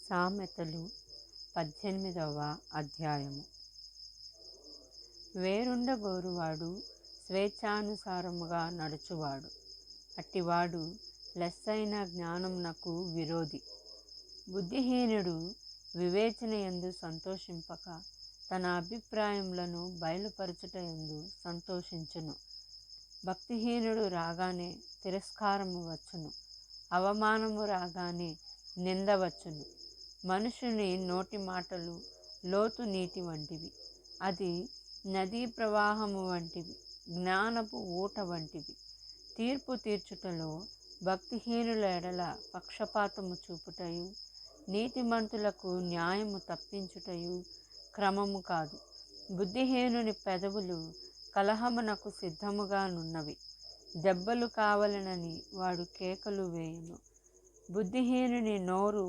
సామెతలు 18వ అధ్యాయము. వేరుండగోరువాడు స్వేచ్ఛానుసారముగా నడుచువాడు, అట్టివాడు లెస్సైన జ్ఞానమునకు విరోధి. బుద్ధిహీనుడు వివేచనయందు సంతోషింపక తన అభిప్రాయములను బయలుపరచుటయందు సంతోషించును. భక్తిహీనుడు రాగానే తిరస్కారము వచ్చును, అవమానము రాగానే నింద వచ్చును. మనుషుని నోటి మాటలు లోతు నీటి వంటివి, అది నదీ ప్రవాహము వంటివి, జ్ఞానపు ఊట వంటివి. తీర్పు తీర్చుటలో భక్తిహీనుల ఎడల పక్షపాతము చూపుటయు, నీతిమంతులకు న్యాయము తప్పించుటయు క్రమము కాదు. బుద్ధిహీనుని పెదవులు కలహమునకు సిద్ధముగా నున్నవి, దెబ్బలు కావలెనని వాడు కేకలు వేయును. బుద్ధిహీనుని నోరు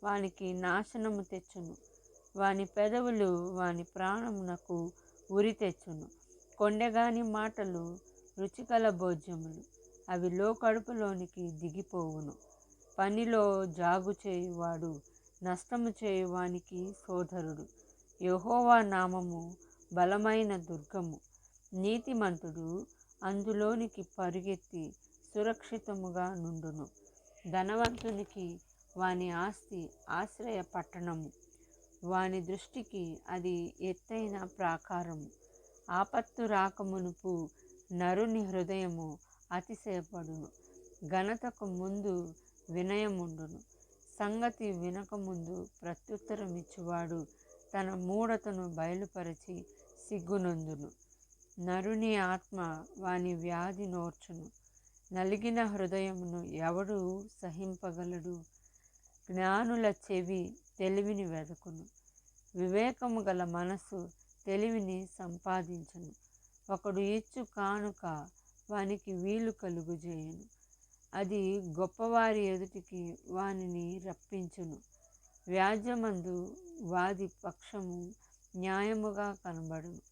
వానికి నాశనము తెచ్చును, వాని పెదవులు వాని ప్రాణమునకు ఉరి తెచ్చును. కొండెగాని మాటలు రుచికల భోజ్యములు, అవి లోకడుపులోనికి దిగిపోవును. పనిలో జాగు చేయువాడు నష్టము చేయువానికి సోదరుడు. యెహోవా నామము బలమైన దుర్గము, నీతిమంతుడు అందులోనికి పరుగెత్తి సురక్షితముగా నుండును. ధనవంతునికి వాని ఆస్తి ఆశ్రయ పట్టణము, వాని దృష్టికి అది ఎత్తైన ప్రాకారము. ఆపత్తు రాకమునుపు నరుని హృదయము అతిశయపడును, ఘనతకు ముందు వినయముండును. సంగతి వినకముందు ప్రత్యుత్తరమిచ్చువాడు తన మూఢతను బయలుపరచి సిగ్గునొందును. నరుని ఆత్మ వాని వ్యాధి నోర్చును, నలిగిన హృదయమును ఎవడు సహింపగలడు? జ్ఞానుల చెవి తెలివిని వెదకును, వివేకము గల మనసు తెలివిని సంపాదించును. ఒకడు ఇచ్చు కానుక వానికి వీలు కలుగుజేయును, అది గొప్పవారి ఎదుటికి వానిని రప్పించును. వ్యాజ్యమందు వాది పక్షము న్యాయముగా కనబడును,